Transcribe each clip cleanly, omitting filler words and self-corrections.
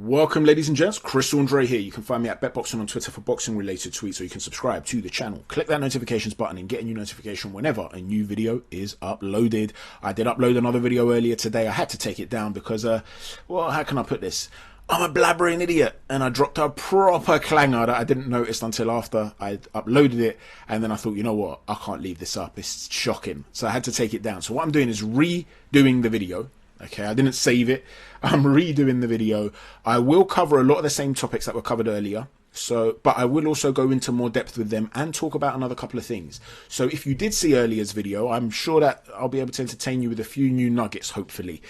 Welcome, ladies and gents. Chris Andre here. You can find me at BetBoxing on Twitter for boxing-related tweets, or you can subscribe to the channel. Click that notifications button and get a new notification whenever a new video is uploaded. I did upload another video earlier today. I had to take it down because, well, how can I put this? I'm a blabbering idiot, and I dropped a proper clanger that I didn't notice until after I uploaded it, and then I thought, you know what, I can't leave this up. It's shocking. So I had to take it down. So what I'm doing is redoing the video. Okay, I didn't save it. I'm redoing the video. I will cover a lot of the same topics that were covered earlier. But I will also go into more depth with them and talk about another couple of things. So if you did see earlier's video, I'm sure that I'll be able to entertain you with a few new nuggets, hopefully.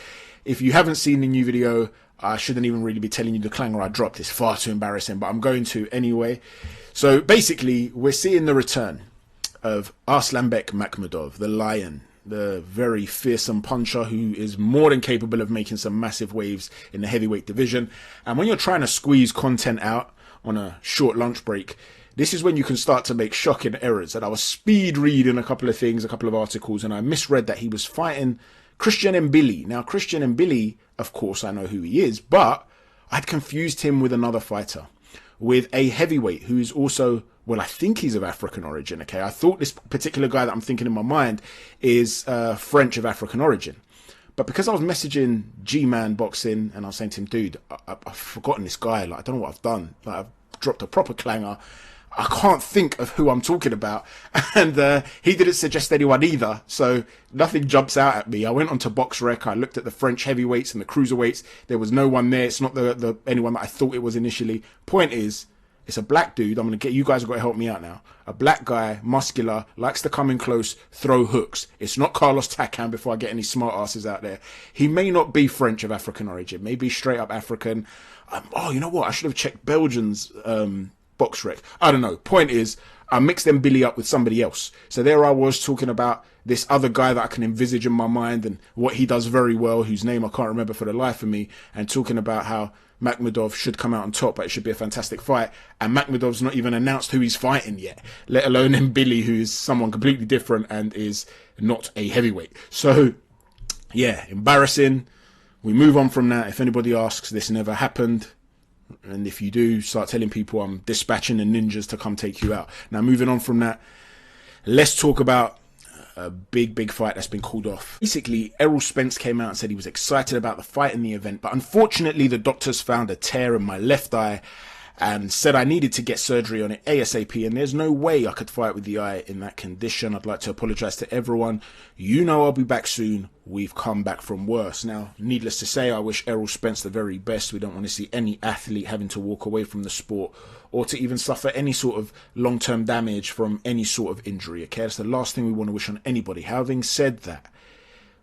If you haven't seen the new video, I shouldn't even really be telling you the clanger I dropped. It's far too embarrassing, but I'm going to anyway. So basically, we're seeing the return of Arslanbek Makhmudov, the Lion, the very fearsome puncher who is more than capable of making some massive waves in the heavyweight division. And when you're trying to squeeze content out on a short lunch break, this is when you can start to make shocking errors. And I was speed reading a couple of things, a couple of articles, and I misread that he was fighting Christian Mbili. Now, Christian Mbili, of course, I know who he is, but I'd confused him with another fighter, with a heavyweight who is also, well, I think he's of African origin, okay? I thought this particular guy that I'm thinking in my mind is French of African origin. But because I was messaging G-Man Boxing and I was saying to him, dude, I've forgotten this guy. Like, I don't know what I've done. Like, I've dropped a proper clanger. I can't think of who I'm talking about. And he didn't suggest anyone either. So nothing jumps out at me. I went onto BoxRec. I looked at the French heavyweights and the cruiserweights. There was no one there. It's not the anyone that I thought it was initially. Point is, it's a black dude. I'm going to get, you guys have got to help me out now. A black guy, muscular, likes to come in close, throw hooks. It's not Carlos Takam before I get any smart asses out there. He may not be French of African origin. Maybe straight up African. Oh, you know what? I should have checked Belgians, BoxRec. I don't know. Point is, I mixed them Billy up with somebody else. So there I was talking about this other guy that I can envisage in my mind and what he does very well, whose name I can't remember for the life of me, and talking about how Makhmudov should come out on top, but it should be a fantastic fight. And Makhmudov's not even announced who he's fighting yet, let alone Mbili, who is someone completely different and is not a heavyweight. So, yeah, embarrassing. We move on from that. If anybody asks, this never happened. And if you do, start telling people I'm dispatching the ninjas to come take you out. Now, moving on from that, let's talk about a big fight that's been called off. Basically, Errol Spence came out and said he was excited about the fight in the event, but unfortunately the doctors found a tear in my left eye and said I needed to get surgery on it ASAP, and there's no way I could fight with the eye in that condition. I'd like to apologise to everyone. You know I'll be back soon. We've come back from worse. Now, needless to say, I wish Errol Spence the very best. We don't want to see any athlete having to walk away from the sport or to even suffer any sort of long-term damage from any sort of injury, okay? That's the last thing we want to wish on anybody. Having said that,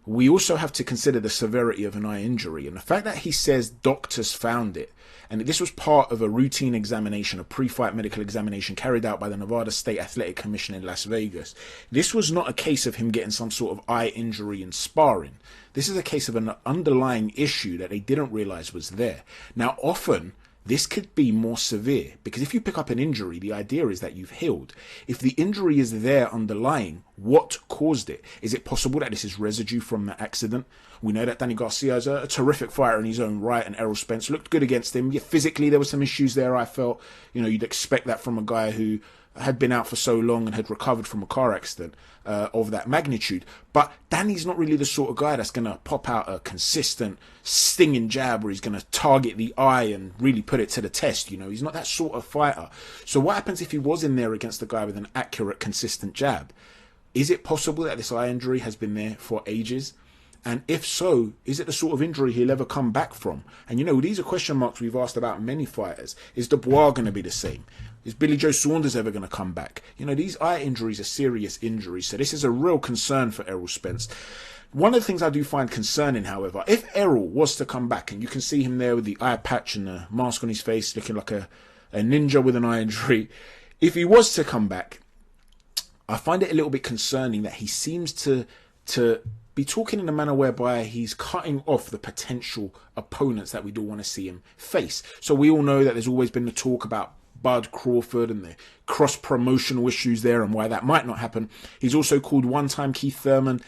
we also have to consider the severity of an eye injury, and the fact that he says doctors found it, and this was part of a routine examination, a pre-fight medical examination carried out by the Nevada State Athletic Commission in Las Vegas. This was not a case of him getting some sort of eye injury in sparring. This is a case of an underlying issue that they didn't realize was there. Now, often this could be more severe because if you pick up an injury, the idea is that you've healed. If the injury is there underlying, what caused it? Is it possible that this is residue from the accident? We know that Danny Garcia is a terrific fighter in his own right, and Errol Spence looked good against him. Yeah, physically, there were some issues there, I felt. You know, you'd expect that from a guy who had been out for so long and had recovered from a car accident of that magnitude. But Danny's not really the sort of guy that's going to pop out a consistent stinging jab where he's going to target the eye and really put it to the test. You know, he's not that sort of fighter. So what happens if he was in there against a guy with an accurate, consistent jab? Is it possible that this eye injury has been there for ages? And if so, is it the sort of injury he'll ever come back from? And you know, these are question marks we've asked about many fighters. Is Dubois going to be the same? Is Billy Joe Saunders ever going to come back? You know, these eye injuries are serious injuries. So this is a real concern for Errol Spence. One of the things I do find concerning, however, if Errol was to come back, and you can see him there with the eye patch and the mask on his face, looking like a ninja with an eye injury. If he was to come back, I find it a little bit concerning that he seems to be talking in a manner whereby he's cutting off the potential opponents that we do want to see him face. So we all know that there's always been the talk about Bud Crawford and the cross-promotional issues there and why that might not happen. He's also called one-time Keith Thurman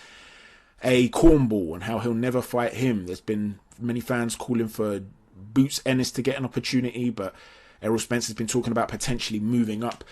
a cornball and how he'll never fight him. There's been many fans calling for Boots Ennis to get an opportunity, but Errol Spence has been talking about potentially moving up.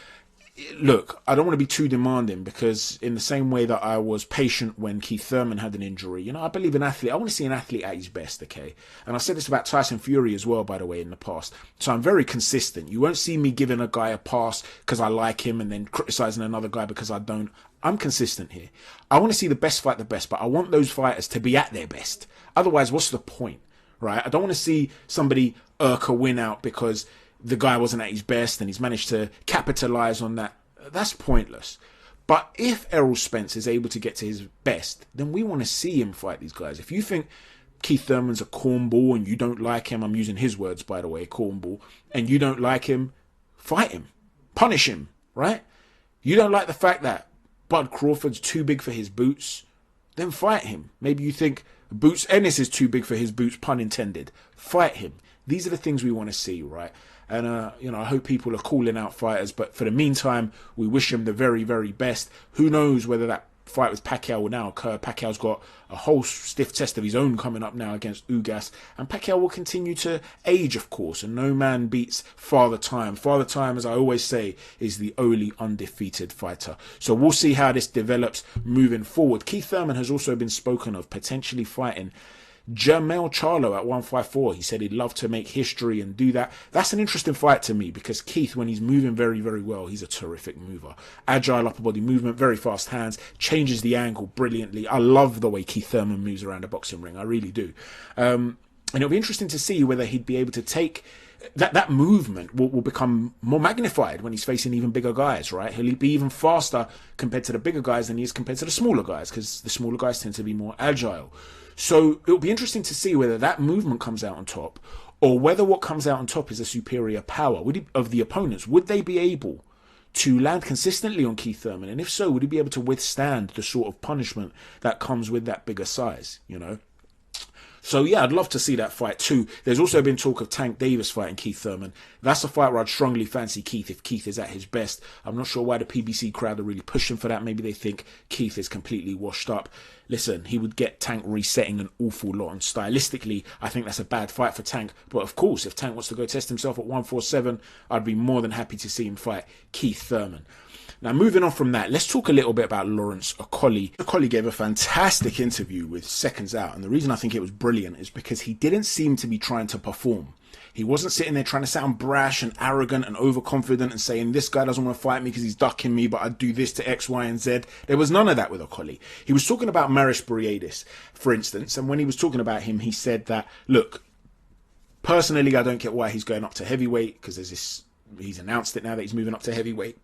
Look, I don't want to be too demanding, because in the same way that I was patient when Keith Thurman had an injury, I believe an athlete, I want to see an athlete at his best, okay? And I said this about Tyson Fury as well, by the way, in the past. So I'm very consistent. You won't see me giving a guy a pass because I like him and then criticizing another guy because I don't. I'm consistent here. I want to see the best fight the best, but I want those fighters to be at their best. Otherwise, what's the point, right? I don't want to see somebody irk a win out because the guy wasn't at his best and he's managed to capitalize on that. That's pointless. But if Errol Spence is able to get to his best, then we want to see him fight these guys. If you think Keith Thurman's a cornball and you don't like him, I'm using his words, by the way, cornball, and you don't like him, fight him. Punish him, right? You don't like the fact that Bud Crawford's too big for his boots, then fight him. Maybe you think Boots Ennis is too big for his boots, pun intended. Fight him. These are the things we want to see, right? And, I hope people are calling out fighters. But for the meantime, we wish him the very, very best. Who knows whether that fight with Pacquiao will now occur. Pacquiao's got a whole stiff test of his own coming up now against Usyk. And Pacquiao will continue to age, of course. And no man beats Father Time. Father Time, as I always say, is the only undefeated fighter. So we'll see how this develops moving forward. Keith Thurman has also been spoken of potentially fighting Jermell Charlo at 154. He said he'd love to make history and do that. That's an interesting fight to me, because Keith, when he's moving very, very well, he's a terrific mover. Agile upper body movement, very fast hands, changes the angle brilliantly. I love the way Keith Thurman moves around a boxing ring. I really do. And it'll be interesting to see whether he'd be able to take that movement will become more magnified when he's facing even bigger guys, right? He'll be even faster compared to the bigger guys than he is compared to the smaller guys, because the smaller guys tend to be more agile. So it'll be interesting to see whether that movement comes out on top, or whether what comes out on top is a superior power of the opponents. Would they be able to land consistently on Keith Thurman? And if so, would he be able to withstand the sort of punishment that comes with that bigger size, So yeah, I'd love to see that fight too. There's also been talk of Tank Davis fighting Keith Thurman. That's a fight where I'd strongly fancy Keith if Keith is at his best. I'm not sure why the PBC crowd are really pushing for that. Maybe they think Keith is completely washed up. Listen, he would get Tank resetting an awful lot, and stylistically, I think that's a bad fight for Tank. But of course, if Tank wants to go test himself at 147, I'd be more than happy to see him fight Keith Thurman. Now, moving on from that, let's talk a little bit about Lawrence Okolie. Okolie gave a fantastic interview with Seconds Out, and the reason I think it was brilliant is because he didn't seem to be trying to perform. He wasn't sitting there trying to sound brash and arrogant and overconfident and saying, this guy doesn't want to fight me because he's ducking me, but I'd do this to X, Y, and Z. There was none of that with Okolie. He was talking about Marius Briedis, for instance, and when he was talking about him, he said that, look, personally, I don't get why he's going up to heavyweight, because he's announced it now that he's moving up to heavyweight.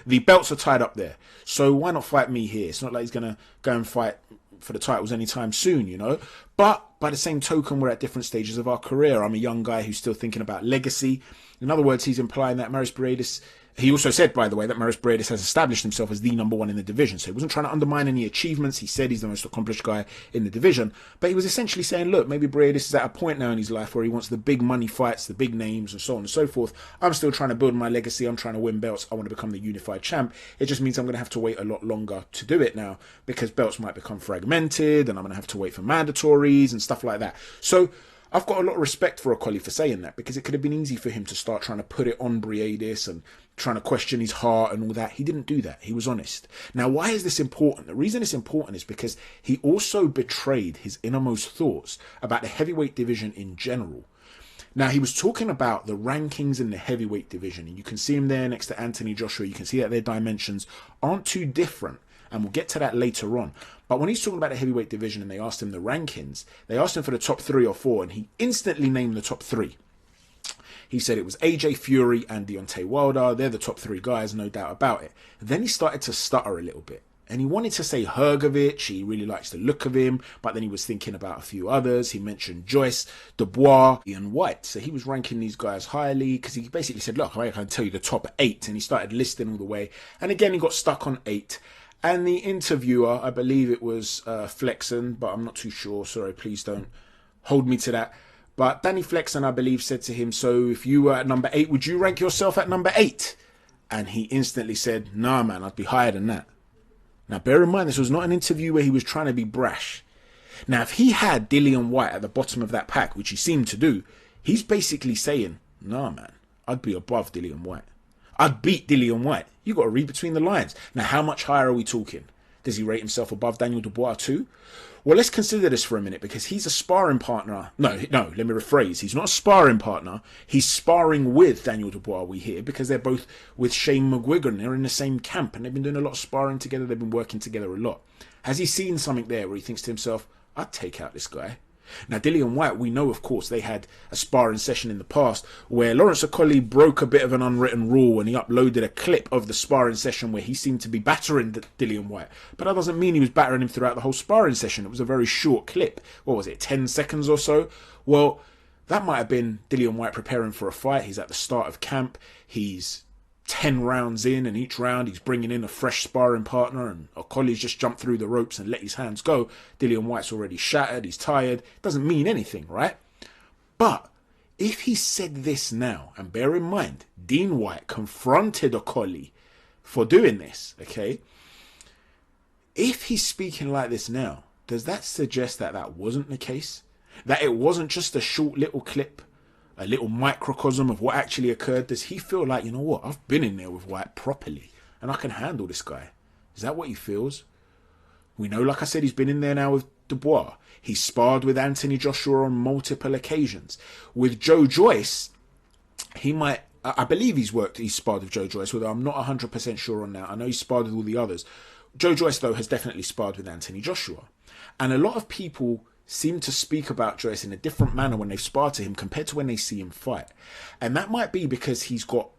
The belts are tied up there, so why not fight me here? It's not like he's going to go and fight for the titles anytime soon, But by the same token, we're at different stages of our career. I'm a young guy who's still thinking about legacy. In other words, he's implying that Marius Briedis... He also said, by the way, that Marius Briedis has established himself as the number one in the division. So he wasn't trying to undermine any achievements. He said he's the most accomplished guy in the division. But he was essentially saying, look, maybe Briedis is at a point now in his life where he wants the big money fights, the big names, and so on and so forth. I'm still trying to build my legacy. I'm trying to win belts. I want to become the unified champ. It just means I'm going to have to wait a lot longer to do it now, because belts might become fragmented, and I'm going to have to wait for mandatories and stuff like that. So I've got a lot of respect for Okolie for saying that, because it could have been easy for him to start trying to put it on Briedis and trying to question his heart and all that. He didn't do that. He was honest. Now, why is this important? The reason it's important is because he also betrayed his innermost thoughts about the heavyweight division in general. Now, he was talking about the rankings in the heavyweight division, and you can see him there next to Anthony Joshua. You can see that their dimensions aren't too different, and we'll get to that later on. But when he's talking about the heavyweight division and they asked him the rankings, they asked him for the top 3 or 4, and he instantly named the top 3. He said it was AJ Fury and Deontay Wilder. They're the top 3 guys, no doubt about it. Then he started to stutter a little bit. And he wanted to say Hrgovic. He really likes the look of him. But then he was thinking about a few others. He mentioned Joyce, Dubois, Dillian Whyte. So he was ranking these guys highly, because he basically said, look, I can tell you the top 8. And he started listing all the way. And again, he got stuck on 8. And the interviewer, I believe it was Flexen, but I'm not too sure. Sorry, please don't hold me to that. But Danny Flexen, I believe, said to him, so if you were at number 8, would you rank yourself at number 8? And he instantly said, nah, man, I'd be higher than that. Now, bear in mind, this was not an interview where he was trying to be brash. Now, if he had Dillian Whyte at the bottom of that pack, which he seemed to do, He's basically saying, nah, man, I'd be above Dillian Whyte. I'd beat Dillian Whyte. You got to read between the lines. Now, how much higher are we talking? Does he rate himself above Daniel Dubois too? Well, let's consider this for a minute, because he's a sparring partner. No, let me rephrase. He's not a sparring partner. He's sparring with Daniel Dubois, we hear, because they're both with Shane McGuigan. They're in the same camp, and they've been doing a lot of sparring together. They've been working together a lot. Has he seen something there where he thinks to himself, I'd take out this guy? Now, Dillian Whyte, we know, of course, they had a sparring session in the past where Lawrence Okolie broke a bit of an unwritten rule and he uploaded a clip of the sparring session where he seemed to be battering Dillian Whyte. But that doesn't mean he was battering him throughout the whole sparring session. It was a very short clip. What was it, 10 seconds or so? Well, that might have been Dillian Whyte preparing for a fight. He's at the start of camp. He's 10 rounds in, and each round he's bringing in a fresh sparring partner, and Okolie's just jumped through the ropes and let his hands go. Dillian Whyte's already shattered, he's tired. Doesn't mean anything, right? But if he said this now, and bear in mind, Dean Whyte confronted Okolie for doing this, okay? If he's speaking like this now, does that suggest that that wasn't the case? That it wasn't just a short little clip, a little microcosm of what actually occurred? Does he feel like, you know what, I've been in there with Whyte properly and I can handle this guy? Is that what he feels? We know, like I said, he's been in there now with Dubois. He's sparred with Anthony Joshua on multiple occasions. With Joe Joyce, he might, I believe he's sparred with Joe Joyce, although I'm not 100% sure on that. I know he's sparred with all the others. Joe Joyce, though, has definitely sparred with Anthony Joshua. And a lot of people seem to speak about Joyce in a different manner when they've sparred to him compared to when they see him fight. And that might be because he's got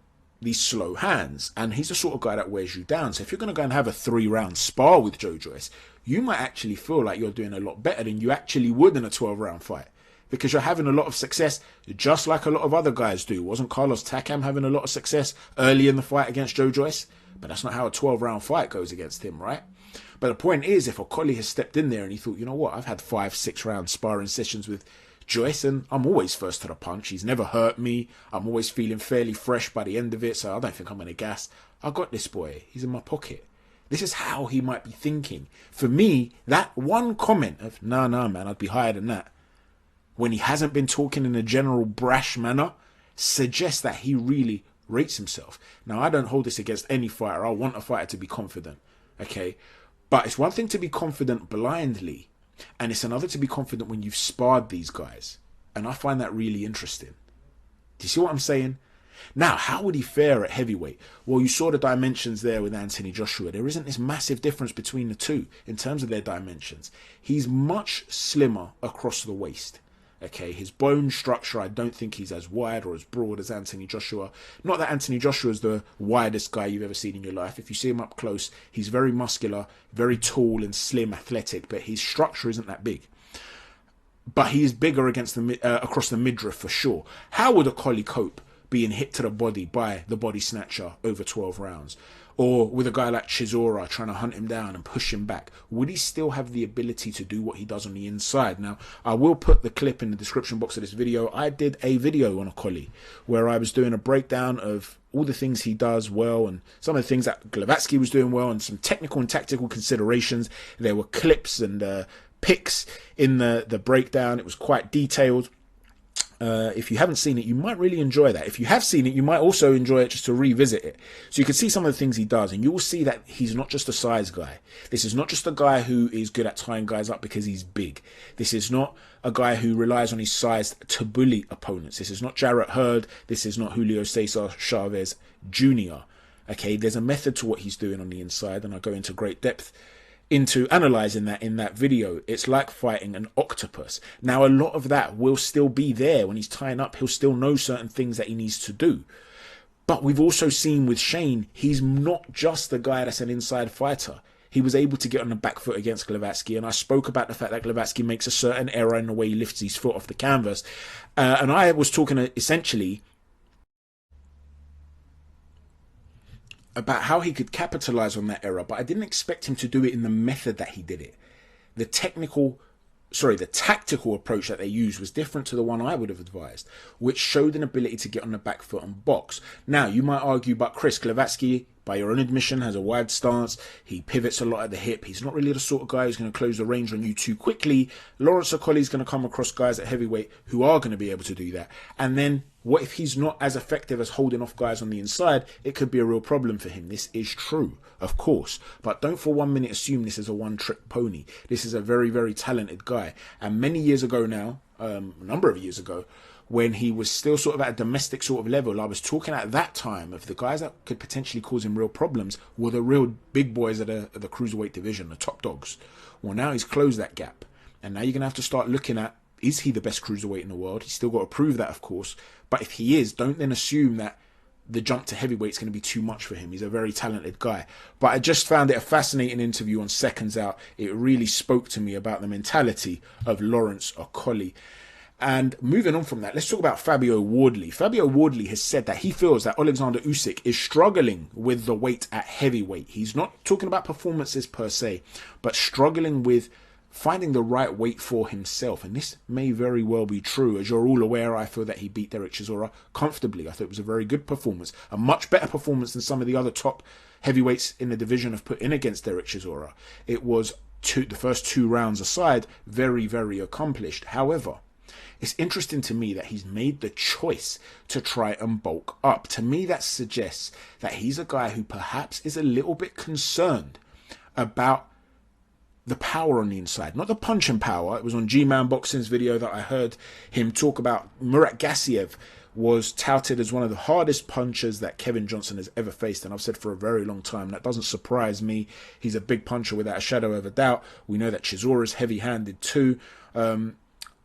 these slow hands and he's the sort of guy that wears you down. So if you're going to go and have a 3-round spar with Joe Joyce, you might actually feel like you're doing a lot better than you actually would in a 12-round fight, because you're having a lot of success, just like a lot of other guys do. Wasn't Carlos Takam having a lot of success early in the fight against Joe Joyce? But that's not how a 12-round fight goes against him, right? But the point is, if Okolie has stepped in there and he thought, you know what, I've had 5-6 round sparring sessions with Joyce and I'm always first to the punch. He's never hurt me. I'm always feeling fairly fresh by the end of it, so I don't think I'm going to gas. I got this boy. He's in my pocket. This is how he might be thinking. For me, that one comment of, nah, man, I'd be higher than that, when he hasn't been talking in a general brash manner, suggests that he really rates himself. Now, I don't hold this against any fighter. I want a fighter to be confident, okay? But it's one thing to be confident blindly, and it's another to be confident when you've sparred these guys. And I find that really interesting. Do you see what I'm saying? Now, how would he fare at heavyweight? Well, you saw the dimensions there with Anthony Joshua. There isn't this massive difference between the two in terms of their dimensions. He's much slimmer across the waist. Okay, his bone structure, I don't think he's as wide or as broad as Anthony Joshua. Not that Anthony Joshua is the widest guy you've ever seen in your life. If you see him up close, he's very muscular, very tall and slim, athletic, but his structure isn't that big. But he is bigger against the across the midriff for sure. How would Okolie cope being hit to the body by the body snatcher over 12 rounds? Or with a guy like Chisora trying to hunt him down and push him back? Would he still have the ability to do what he does on the inside? Now, I will put the clip in the description box of this video. I did a video on Okolie where I was doing a breakdown of all the things he does well and some of the things that Glavatsky was doing well and some technical and tactical considerations. There were clips and pics in the breakdown. It was quite detailed. If you haven't seen it, you might really enjoy that. If you have seen it, you might also enjoy it just to revisit it. So you can see some of the things he does, and you will see that he's not just a size guy. This is not just a guy who is good at tying guys up because he's big. This is not a guy who relies on his size to bully opponents. This is not Jarrett Hurd. This is not Julio Cesar Chavez Jr. Okay, there's a method to what he's doing on the inside, and I'll go into great depth into analysing that in that video. It's like fighting an octopus. Now, a lot of that will still be there when he's tying up. He'll still know certain things that he needs to do. But we've also seen with Shane, he's not just the guy that's an inside fighter. He was able to get on the back foot against Glavatsky, and I spoke about the fact that Glavatsky makes a certain error in the way he lifts his foot off the canvas. And I was talking essentially about how he could capitalize on that error, but I didn't expect him to do it in the method that he did it. The tactical approach that they used was different to the one I would have advised, which showed an ability to get on the back foot and box. Now, you might argue, but Chris, Glavatsky by your own admission, has a wide stance. He pivots a lot at the hip. He's not really the sort of guy who's going to close the range on you too quickly. Lawrence Okolie is going to come across guys at heavyweight who are going to be able to do that. And then what if he's not as effective as holding off guys on the inside? It could be a real problem for him. This is true, of course. But don't for 1 minute assume this is a one-trick pony. This is a very, very talented guy. And many years ago now, a number of years ago, when he was still sort of at a domestic sort of level, I was talking at that time of the guys that could potentially cause him real problems were the real big boys at the cruiserweight division, the top dogs. Well, now he's closed that gap. And now you're going to have to start looking at, is he the best cruiserweight in the world? He's still got to prove that, of course. But if he is, don't then assume that the jump to heavyweight is going to be too much for him. He's a very talented guy. But I just found it a fascinating interview on Seconds Out. It really spoke to me about the mentality of Lawrence Okolie. And moving on from that, let's talk about Fabio Wardley. Fabio Wardley has said that he feels that Alexander Usyk is struggling with the weight at heavyweight. He's not talking about performances per se, but struggling with finding the right weight for himself. And this may very well be true. As you're all aware, I feel that he beat Derek Chisora comfortably. I thought it was a very good performance, a much better performance than some of the other top heavyweights in the division have put in against Derek Chisora. It was, the first 2 rounds aside, very, very accomplished. However, it's interesting to me that he's made the choice to try and bulk up. To me, that suggests that he's a guy who perhaps is a little bit concerned about the power on the inside. Not the punching power. It was on G-Man Boxing's video that I heard him talk about. Murat Gassiev was touted as one of the hardest punchers that Kevin Johnson has ever faced. And I've said for a very long time, that doesn't surprise me. He's a big puncher without a shadow of a doubt. We know that Chisora is heavy-handed too.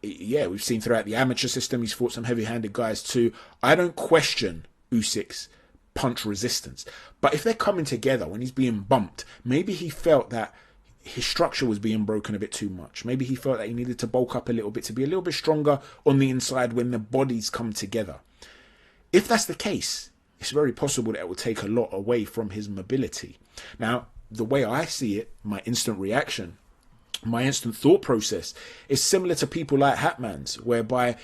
Yeah, we've seen throughout the amateur system, he's fought some heavy-handed guys too. I don't question Usyk's punch resistance. But if they're coming together when he's being bumped, maybe he felt that his structure was being broken a bit too much. Maybe he felt that he needed to bulk up a little bit to be a little bit stronger on the inside when the bodies come together. If that's the case, it's very possible that it will take a lot away from his mobility. Now, the way I see it, my instant reaction, my instant thought process is similar to people like Hatman's, whereby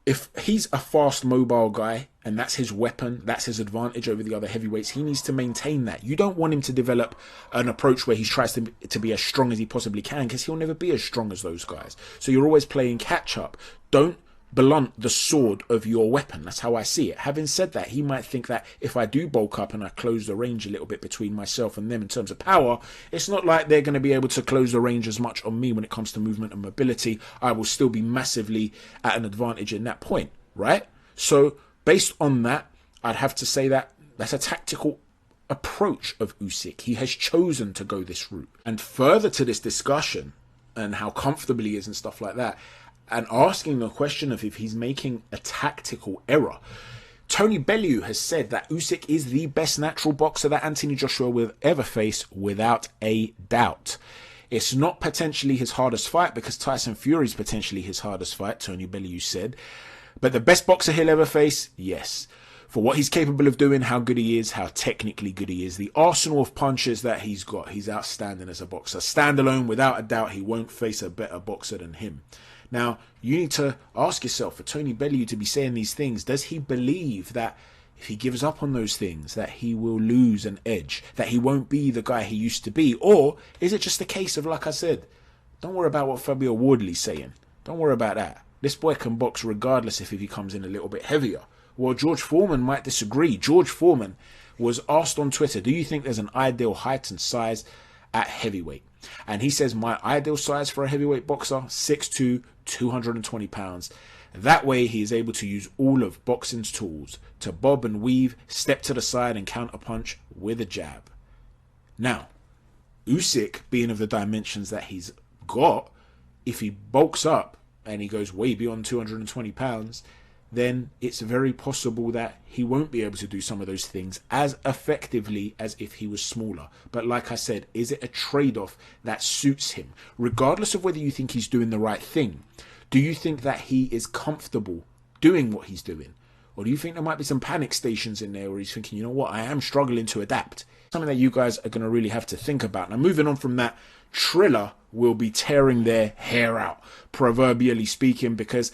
if he's a fast, mobile guy and that's his weapon, that's his advantage over the other heavyweights, he needs to maintain that. You don't want him to develop an approach where he tries to be as strong as he possibly can, because he'll never be as strong as those guys. So you're always playing catch up. Don't blunt the sword of your weapon. That's how I see it. Having said that, he might think that if I do bulk up and I close the range a little bit between myself and them in terms of power, it's not like they're going to be able to close the range as much on me when it comes to movement and mobility. I will still be massively at an advantage in that point, right? So based on that, I'd have to say that that's a tactical approach of Usyk. He has chosen to go this route. And further to this discussion and how comfortable he is and stuff like that, and asking the question of if he's making a tactical error, Tony Bellew has said that Usyk is the best natural boxer that Anthony Joshua will ever face, without a doubt. It's not potentially his hardest fight, because Tyson Fury is potentially his hardest fight, Tony Bellew said. But the best boxer he'll ever face, yes. For what he's capable of doing, how good he is, how technically good he is, the arsenal of punches that he's got, he's outstanding as a boxer. Standalone, without a doubt, he won't face a better boxer than him. Now, you need to ask yourself, for Tony Bellew to be saying these things, does he believe that if he gives up on those things, that he will lose an edge, that he won't be the guy he used to be? Or is it just a case of, like I said, don't worry about what Fabio Wardley's saying. Don't worry about that. This boy can box regardless if he comes in a little bit heavier. Well, George Forman might disagree. George Forman was asked on Twitter, do you think there's an ideal height and size at heavyweight? And he says, my ideal size for a heavyweight boxer, 6'2", 220 pounds. That way he is able to use all of boxing's tools to bob and weave, step to the side and counter punch with a jab. Now, Usyk being of the dimensions that he's got, if he bulks up and he goes way beyond 220 pounds, then it's very possible that he won't be able to do some of those things as effectively as if he was smaller. But like I said, is it a trade-off that suits him? Regardless of whether you think he's doing the right thing, do you think that he is comfortable doing what he's doing? Or do you think there might be some panic stations in there where he's thinking, you know what, I am struggling to adapt? Something that you guys are going to really have to think about. Now, moving on from that, Triller will be tearing their hair out, proverbially speaking, because,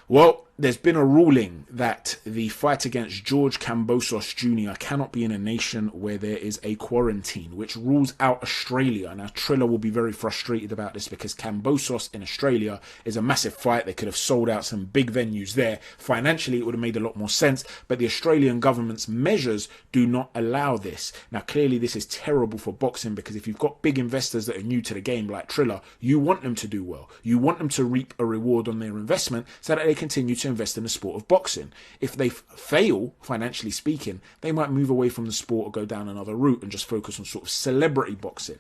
well, there's been a ruling that the fight against George Kambosos Jr. cannot be in a nation where there is a quarantine, which rules out Australia. Now, Triller will be very frustrated about this because Kambosos in Australia is a massive fight. They could have sold out some big venues there. Financially, it would have made a lot more sense, but the Australian government's measures do not allow this. Now, clearly, this is terrible for boxing because if you've got big investors that are new to the game like Triller, you want them to do well. You want them to reap a reward on their investment so that they continue to invest in the sport of boxing. If they fail, financially speaking, they might move away from the sport or go down another route and just focus on sort of celebrity boxing.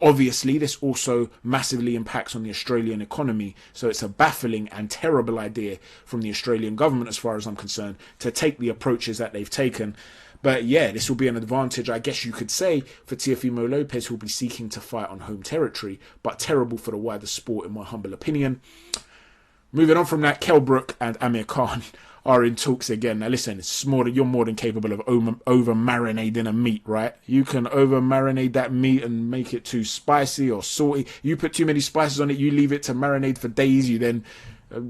Obviously, this also massively impacts on the Australian economy, so it's a baffling and terrible idea from the Australian government, as far as I'm concerned, to take the approaches that they've taken. But yeah, this will be an advantage, I guess you could say, for Teofimo Lopez, who will be seeking to fight on home territory, but terrible for the wider sport, in my humble opinion. Moving on from that, Kell Brook and Amir Khan are in talks again. Now listen, you're more than capable of over-marinating a meat, right? You can over-marinate that meat and make it too spicy or salty. You put too many spices on it, you leave it to marinate for days, you then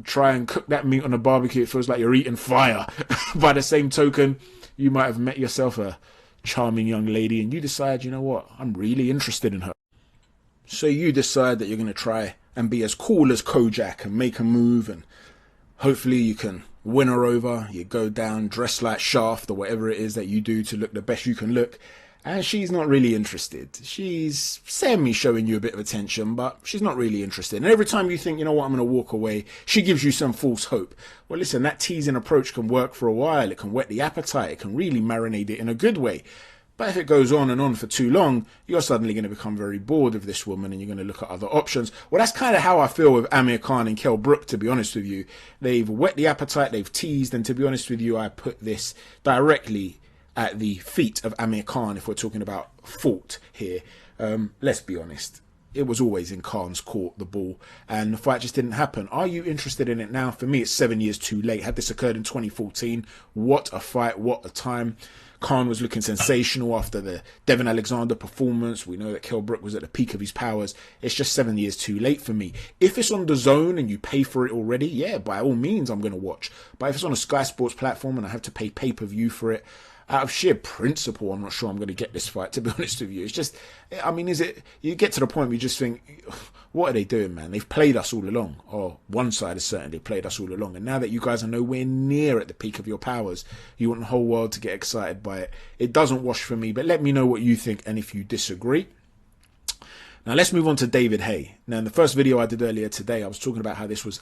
try and cook that meat on a barbecue, it feels like you're eating fire. By the same token, you might have met yourself a charming young lady and you decide, you know what, I'm really interested in her. So you decide that you're going to try and be as cool as Kojak and make a move, and hopefully you can win her over. You go down dressed like Shaft or whatever it is that you do to look the best you can look, and she's not really interested. She's semi-showing you a bit of attention, but she's not really interested. And every time you think, you know what, I'm going to walk away, she gives you some false hope. Well, listen, that teasing approach can work for a while. It can whet the appetite. It can really marinate it in a good way. But if it goes on and on for too long, you're suddenly going to become very bored of this woman and you're going to look at other options. Well, that's kind of how I feel with Amir Khan and Kell Brook, to be honest with you. They've whet the appetite, they've teased, and to be honest with you, I put this directly at the feet of Amir Khan if we're talking about fault here. Let's be honest. It was always in Khan's court, the ball, and the fight just didn't happen. Are you interested in it now? For me, it's 7 years too late. Had this occurred in 2014, what a fight, what a time. Khan was looking sensational after the Devin Alexander performance. We know that Kell Brook was at the peak of his powers. It's just 7 years too late for me. If it's on DAZN and you pay for it already, yeah, by all means, I'm going to watch. But if it's on a Sky Sports platform and I have to pay pay-per-view for it, out of sheer principle, I'm not sure I'm going to get this fight, to be honest with you. It's just, I mean, you get to the point where you just think, what are they doing, man? They've played us all along. Or one side is certain they played us all along. And now that you guys are nowhere near at the peak of your powers, you want the whole world to get excited by it. It doesn't wash for me, but let me know what you think and if you disagree. Now let's move on to David Haye. Now in the first video I did earlier today, I was talking about how this was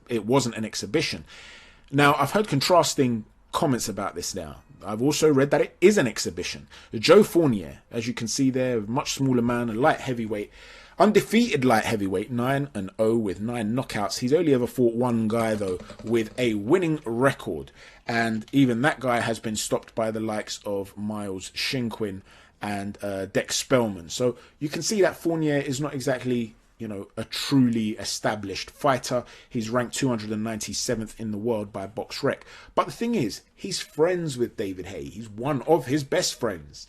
it wasn't an exhibition. Now I've heard contrasting comments about this now. I've also read that it is an exhibition. Joe Fournier, as you can see there, a much smaller man, a light heavyweight, undefeated light heavyweight, 9-0 with 9 knockouts. He's only ever fought one guy though with a winning record, and even that guy has been stopped by the likes of Miles Shinkwin and Dex Spellman. So you can see that Fournier is not exactly, you know, a truly established fighter. He's ranked 297th in the world by BoxRec. But the thing is, he's friends with David Haye. He's one of his best friends.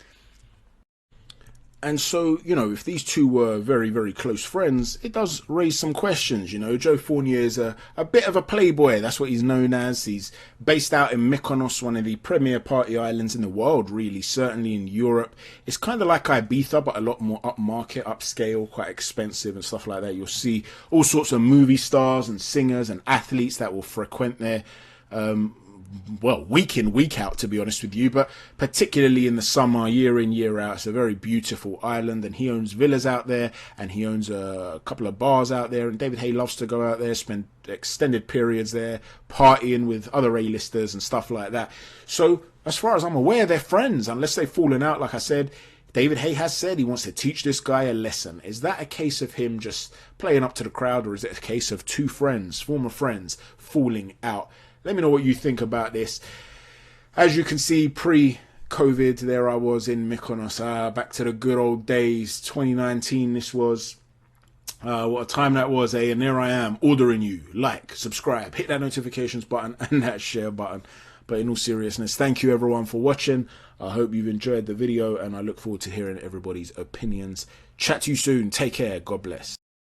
And so, you know, if these two were very, very close friends, it does raise some questions. You know, Joe Fournier is a bit of a playboy. That's what he's known as. He's based out in Mykonos, one of the premier party islands in the world, really, certainly in Europe. It's kind of like Ibiza, but a lot more upmarket, upscale, quite expensive and stuff like that. You'll see all sorts of movie stars and singers and athletes that will frequent there. Well, week in, week out, to be honest with you, but particularly in the summer, year in, year out. It's a very beautiful island, and he owns villas out there, and he owns a couple of bars out there, and David Haye loves to go out there, spend extended periods there, partying with other A-listers and stuff like that. So, as far as I'm aware, they're friends, unless they've fallen out, like I said. David Haye has said he wants to teach this guy a lesson. Is that a case of him just playing up to the crowd, or is it a case of two friends, former friends, falling out? Let me know what you think about this. As you can see, pre-COVID, there I was in Mykonos. Back to the good old days. 2019 this was. What a time that was, eh? And there I am, ordering you. Like, subscribe, hit that notifications button and that share button. But in all seriousness, thank you everyone for watching. I hope you've enjoyed the video, and I look forward to hearing everybody's opinions. Chat to you soon. Take care. God bless.